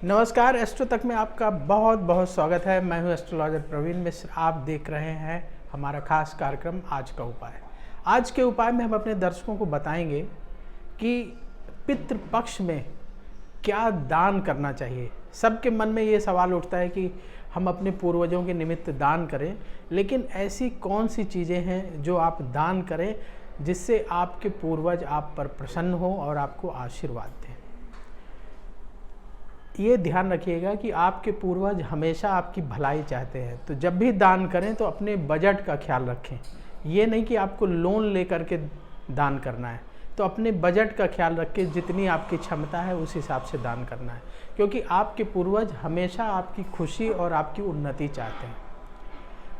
नमस्कार, एस्ट्रो तक में आपका बहुत बहुत स्वागत है। मैं हूं एस्ट्रोलॉजर प्रवीण मिश्र। आप देख रहे हैं हमारा खास कार्यक्रम आज का उपाय। आज के उपाय में हम अपने दर्शकों को बताएंगे कि पितृपक्ष में क्या दान करना चाहिए। सबके मन में ये सवाल उठता है कि हम अपने पूर्वजों के निमित्त दान करें, लेकिन ऐसी कौन सी चीज़ें हैं जो आप दान करें जिससे आपके पूर्वज आप पर प्रसन्न हो और आपको आशीर्वाद दें। ये ध्यान रखिएगा कि आपके पूर्वज हमेशा आपकी भलाई चाहते हैं, तो जब भी दान करें तो अपने बजट का ख्याल रखें। ये नहीं कि आपको लोन लेकर के दान करना है, तो अपने बजट का ख्याल रख के जितनी आपकी क्षमता है उस हिसाब से दान करना है, क्योंकि आपके पूर्वज हमेशा आपकी खुशी और आपकी उन्नति चाहते हैं।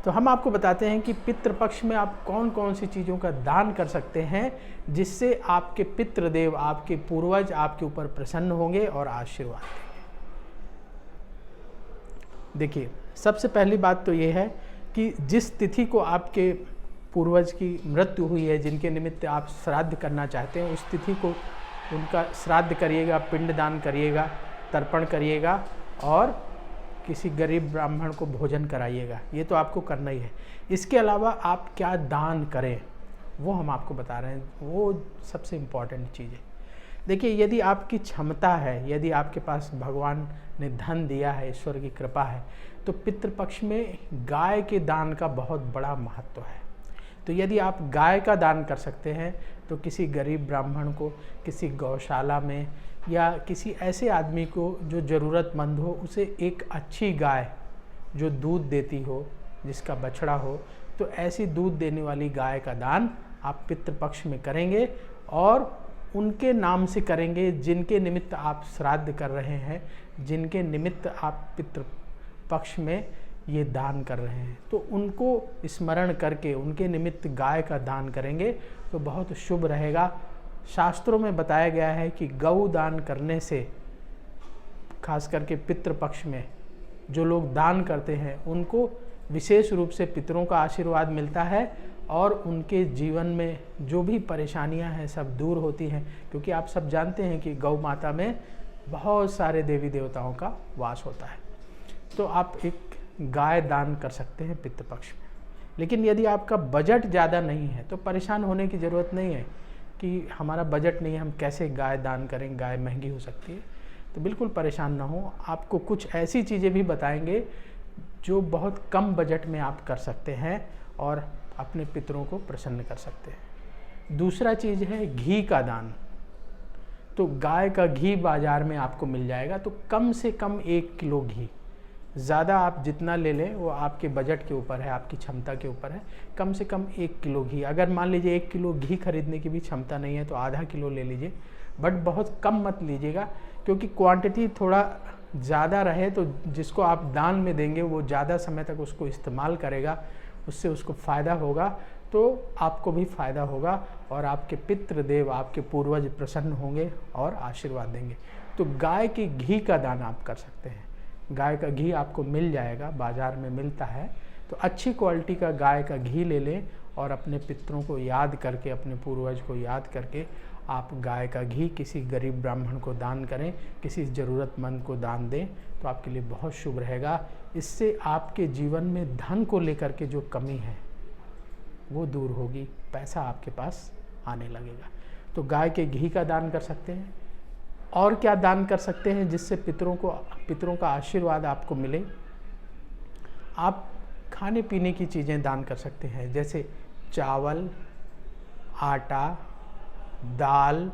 तो हम आपको बताते हैं कि पितृपक्ष में आप कौन कौन सी चीज़ों का दान कर सकते हैं जिससे आपके पितृदेव, आपके पूर्वज आपके ऊपर प्रसन्न होंगे और आशीर्वाद देंगे। देखिए, सबसे पहली बात तो ये है कि जिस तिथि को आपके पूर्वज की मृत्यु हुई है, जिनके निमित्त आप श्राद्ध करना चाहते हैं, उस तिथि को उनका श्राद्ध करिएगा, पिंडदान करिएगा, तर्पण करिएगा और किसी गरीब ब्राह्मण को भोजन कराइएगा। ये तो आपको करना ही है। इसके अलावा आप क्या दान करें वो हम आपको बता रहे हैं, वो सबसे इम्पॉर्टेंट चीज़ है। देखिए, यदि आपकी क्षमता है, यदि आपके पास भगवान ने धन दिया है, ईश्वर की कृपा है, तो पितृपक्ष में गाय के दान का बहुत बड़ा महत्व है। तो यदि आप गाय का दान कर सकते हैं तो किसी गरीब ब्राह्मण को, किसी गौशाला में या किसी ऐसे आदमी को जो ज़रूरतमंद हो, उसे एक अच्छी गाय जो दूध देती हो, जिसका बछड़ा हो, तो ऐसी दूध देने वाली गाय का दान आप पितृपक्ष में करेंगे और उनके नाम से करेंगे जिनके निमित्त आप श्राद्ध कर रहे हैं, जिनके निमित्त आप पितृपक्ष में ये दान कर रहे हैं। तो उनको स्मरण करके उनके निमित्त गाय का दान करेंगे तो बहुत शुभ रहेगा। शास्त्रों में बताया गया है कि गौ दान करने से, खास करके पितृपक्ष में जो लोग दान करते हैं उनको विशेष रूप से पितरों का आशीर्वाद मिलता है और उनके जीवन में जो भी परेशानियां हैं सब दूर होती हैं, क्योंकि आप सब जानते हैं कि गौ माता में बहुत सारे देवी देवताओं का वास होता है। तो आप एक गाय दान कर सकते हैं पितृपक्ष में। लेकिन यदि आपका बजट ज़्यादा नहीं है तो परेशान होने की ज़रूरत नहीं है कि हमारा बजट नहीं है, हम कैसे गाय दान करें, गाय महंगी हो सकती है। तो बिल्कुल परेशान ना हो, आपको कुछ ऐसी चीज़ें भी बताएंगे जो बहुत कम बजट में आप कर सकते हैं और अपने पितरों को प्रसन्न कर सकते हैं। दूसरा चीज़ है घी का दान। तो गाय का घी बाज़ार में आपको मिल जाएगा, तो कम से कम 1 किलो घी, ज़्यादा आप जितना ले लें वो आपके बजट के ऊपर है, आपकी क्षमता के ऊपर है। कम से कम 1 किलो घी। अगर मान लीजिए 1 किलो घी खरीदने की भी क्षमता नहीं है तो आधा किलो ले लीजिए, बट बहुत कम मत लीजिएगा, क्योंकि क्वांटिटी थोड़ा ज़्यादा रहे तो जिसको आप दान में देंगे वो ज़्यादा समय तक उसको इस्तेमाल करेगा, उससे उसको फ़ायदा होगा, तो आपको भी फ़ायदा होगा और आपके पितृदेव, आपके पूर्वज प्रसन्न होंगे और आशीर्वाद देंगे। तो गाय के घी का दान आप कर सकते हैं। गाय का घी आपको मिल जाएगा, बाज़ार में मिलता है, तो अच्छी क्वालिटी का गाय का घी ले लें और अपने पितरों को याद करके, अपने पूर्वज को याद करके आप गाय का घी किसी गरीब ब्राह्मण को दान करें, किसी ज़रूरतमंद को दान दें, तो आपके लिए बहुत शुभ रहेगा। इससे आपके जीवन में धन को लेकर के जो कमी है वो दूर होगी, पैसा आपके पास आने लगेगा। तो गाय के घी का दान कर सकते हैं। और क्या दान कर सकते हैं जिससे पितरों का आशीर्वाद आपको मिले? आप खाने पीने की चीज़ें दान कर सकते हैं, जैसे चावल, आटा, दाल,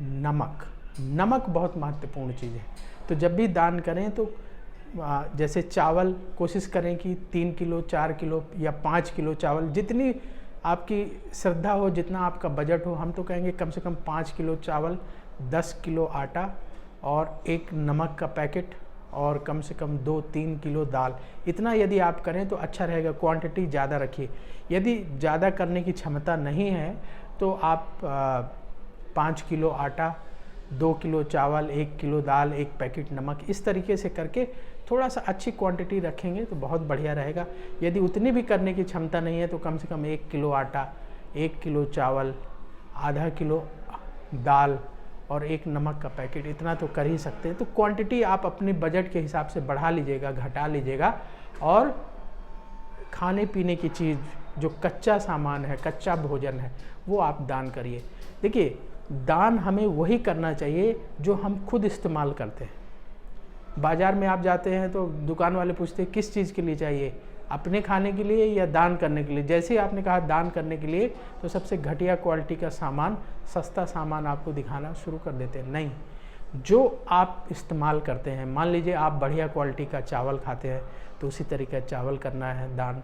नमक। नमक बहुत महत्वपूर्ण चीज़ है। तो जब भी दान करें तो जैसे चावल कोशिश करें कि 3 किलो, 4 किलो या 5 किलो चावल, जितनी आपकी श्रद्धा हो, जितना आपका बजट हो। हम तो कहेंगे कम से कम 5 किलो चावल, 10 किलो आटा और 1 नमक का पैकेट और कम से कम 2-3 किलो दाल। इतना यदि आप करें तो अच्छा रहेगा। क्वांटिटी ज़्यादा रखिए। यदि ज़्यादा करने की क्षमता नहीं है तो आप 5 किलो आटा, 2 किलो चावल, 1 किलो दाल, 1 पैकेट नमक, इस तरीके से करके थोड़ा सा अच्छी क्वांटिटी रखेंगे तो बहुत बढ़िया रहेगा। यदि उतनी भी करने की क्षमता नहीं है तो कम से कम 1 किलो आटा, 1 किलो चावल, आधा किलो दाल और एक नमक का पैकेट, इतना तो कर ही सकते हैं। तो क्वांटिटी आप अपने बजट के हिसाब से बढ़ा लीजिएगा, घटा लीजिएगा। और खाने पीने की चीज़, जो कच्चा सामान है, कच्चा भोजन है, वो आप दान करिए। देखिए, दान हमें वही करना चाहिए जो हम खुद इस्तेमाल करते हैं। बाज़ार में आप जाते हैं तो दुकान वाले पूछते हैं किस चीज़ के लिए चाहिए, अपने खाने के लिए या दान करने के लिए। जैसे ही आपने कहा दान करने के लिए, तो सबसे घटिया क्वालिटी का सामान, सस्ता सामान आपको दिखाना शुरू कर देते हैं। नहीं, जो आप इस्तेमाल करते हैं, मान लीजिए आप बढ़िया क्वालिटी का चावल खाते हैं तो उसी तरीके का चावल करना है दान।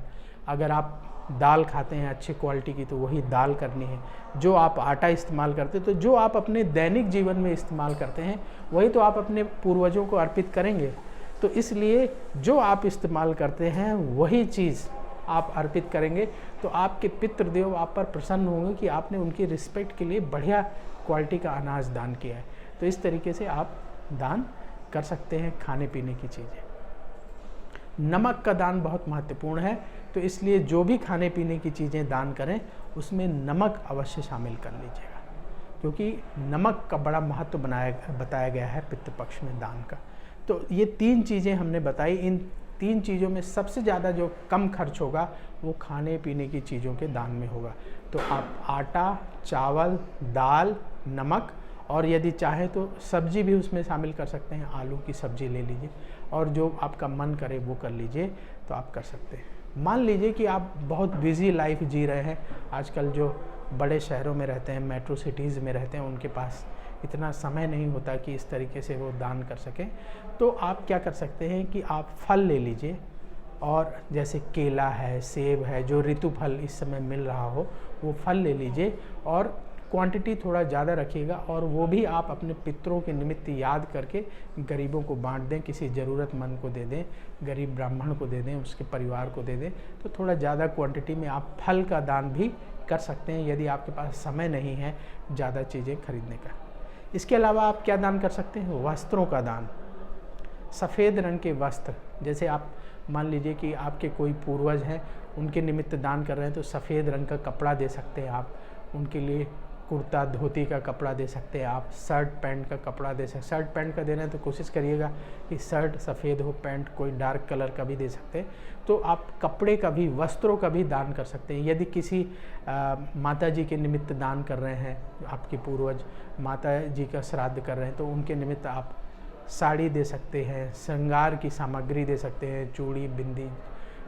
अगर आप दाल खाते हैं अच्छी क्वालिटी की तो वही दाल करनी है। जो आप आटा इस्तेमाल करते हैं, तो जो आप अपने दैनिक जीवन में इस्तेमाल करते हैं वही तो आप अपने पूर्वजों को अर्पित करेंगे। तो इसलिए जो आप इस्तेमाल करते हैं वही चीज़ आप अर्पित करेंगे, तो आपके पितृदेव आप पर प्रसन्न होंगे कि आपने उनकी रिस्पेक्ट के लिए बढ़िया क्वालिटी का अनाज दान किया है। तो इस तरीके से आप दान कर सकते हैं खाने पीने की चीज़ें। नमक का दान बहुत महत्वपूर्ण है, तो इसलिए जो भी खाने पीने की चीज़ें दान करें उसमें नमक अवश्य शामिल कर लीजिएगा, क्योंकि नमक का बड़ा महत्व बताया गया है पितृपक्ष में दान का। तो ये 3 चीज़ें हमने बताई। इन 3 चीज़ों में सबसे ज़्यादा जो कम खर्च होगा वो खाने पीने की चीज़ों के दान में होगा। तो आप आटा, चावल, दाल, नमक, और यदि चाहें तो सब्जी भी उसमें शामिल कर सकते हैं। आलू की सब्जी ले लीजिए और जो आपका मन करे वो कर लीजिए, तो आप कर सकते हैं। मान लीजिए कि आप बहुत बिजी लाइफ जी रहे हैं। आजकल जो बड़े शहरों में रहते हैं, मेट्रो सिटीज़ में रहते हैं, उनके पास इतना समय नहीं होता कि इस तरीके से वो दान कर सकें। तो आप क्या कर सकते हैं कि आप फल ले लीजिए, और जैसे केला है, सेब है, जो ऋतु फल इस समय मिल रहा हो वो फल ले लीजिए, और क्वांटिटी थोड़ा ज़्यादा रखिएगा, और वो भी आप अपने पितरों के निमित्त याद करके गरीबों को बांट दें, किसी ज़रूरतमंद को दे दें, गरीब ब्राह्मण को दे दें, उसके परिवार को दे दें। तो थोड़ा ज़्यादा क्वांटिटी में आप फल का दान भी कर सकते हैं, यदि आपके पास समय नहीं है ज़्यादा चीज़ें खरीदने का। इसके अलावा आप क्या दान कर सकते हैं? वस्त्रों का दान। सफ़ेद रंग के वस्त्र, जैसे आप मान लीजिए कि आपके कोई पूर्वज हैं, उनके निमित्त दान कर रहे हैं, तो सफ़ेद रंग का कपड़ा दे सकते हैं आप उनके लिए। कुर्ता धोती का कपड़ा दे सकते हैं आप, शर्ट पैंट का कपड़ा दे सकते। शर्ट पैंट का देना है तो कोशिश करिएगा कि शर्ट सफ़ेद हो, पैंट कोई डार्क कलर का भी दे सकते हैं। तो आप कपड़े का भी, वस्त्रों का भी दान कर सकते हैं। यदि किसी माता जी के निमित्त दान कर रहे हैं, आपके पूर्वज माता जी का श्राद्ध कर रहे हैं, तो उनके निमित्त आप साड़ी दे सकते हैं, श्रृंगार की सामग्री दे सकते हैं, चूड़ी, बिंदी,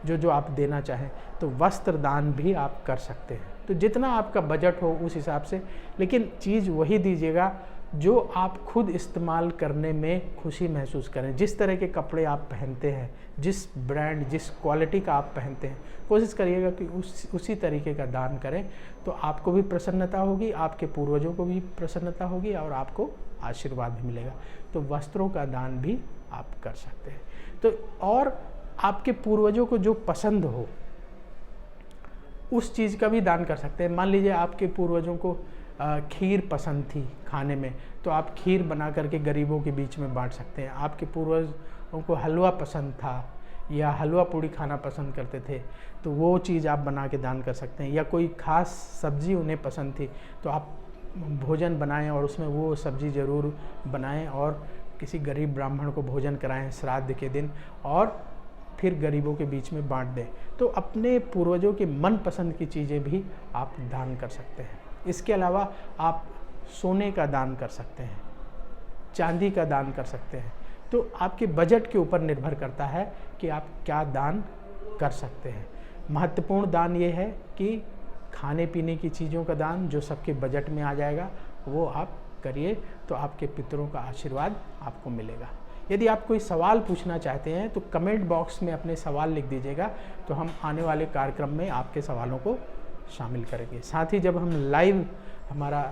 जो आप देना चाहें। तो वस्त्र दान भी आप कर सकते हैं। तो जितना आपका बजट हो उस हिसाब से, लेकिन चीज़ वही दीजिएगा जो आप खुद इस्तेमाल करने में खुशी महसूस करें। जिस तरह के कपड़े आप पहनते हैं, जिस ब्रांड, जिस क्वालिटी का आप पहनते हैं, कोशिश करिएगा कि उसी तरीके का दान करें। तो आपको भी प्रसन्नता होगी, आपके पूर्वजों को भी प्रसन्नता होगी, और आपको आशीर्वाद भी मिलेगा। तो वस्त्रों का दान भी आप कर सकते हैं। तो और आपके पूर्वजों को जो पसंद हो उस चीज़ का भी दान कर सकते हैं। मान लीजिए आपके पूर्वजों को खीर पसंद थी खाने में, तो आप खीर बना करके गरीबों के बीच में बांट सकते हैं। आपके पूर्वजों को हलवा पसंद था या हलवा पूड़ी खाना पसंद करते थे, तो वो चीज़ आप बना के दान कर सकते हैं। या कोई ख़ास सब्ज़ी उन्हें पसंद थी, तो आप भोजन बनाएं और उसमें वो सब्ज़ी ज़रूर बनाएं और किसी गरीब ब्राह्मण को भोजन कराएं श्राद्ध के दिन, और फिर गरीबों के बीच में बांट दें। तो अपने पूर्वजों की मनपसंद की चीज़ें भी आप दान कर सकते हैं। इसके अलावा आप सोने का दान कर सकते हैं, चांदी का दान कर सकते हैं। तो आपके बजट के ऊपर निर्भर करता है कि आप क्या दान कर सकते हैं। महत्वपूर्ण दान ये है कि खाने पीने की चीज़ों का दान जो सबके बजट में आ जाएगा वो आप करिए, तो आपके पितरों का आशीर्वाद आपको मिलेगा। यदि आप कोई सवाल पूछना चाहते हैं तो कमेंट बॉक्स में अपने सवाल लिख दीजिएगा, तो हम आने वाले कार्यक्रम में आपके सवालों को शामिल करेंगे। साथ ही जब हम लाइव, हमारा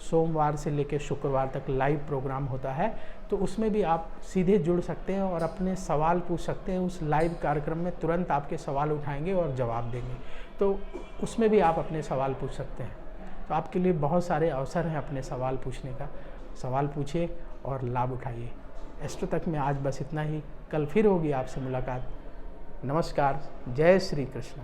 सोमवार से लेकर शुक्रवार तक लाइव प्रोग्राम होता है, तो उसमें भी आप सीधे जुड़ सकते हैं और अपने सवाल पूछ सकते हैं। उस लाइव कार्यक्रम में तुरंत आपके सवाल उठाएंगे और जवाब देंगे, तो उसमें भी आप अपने सवाल पूछ सकते हैं। तो आपके लिए बहुत सारे अवसर हैं अपने सवाल पूछने का। सवाल पूछिए और लाभ उठाइए। एस्ट्रो तक में आज बस इतना ही। कल फिर होगी आपसे मुलाकात। नमस्कार। जय श्री कृष्ण।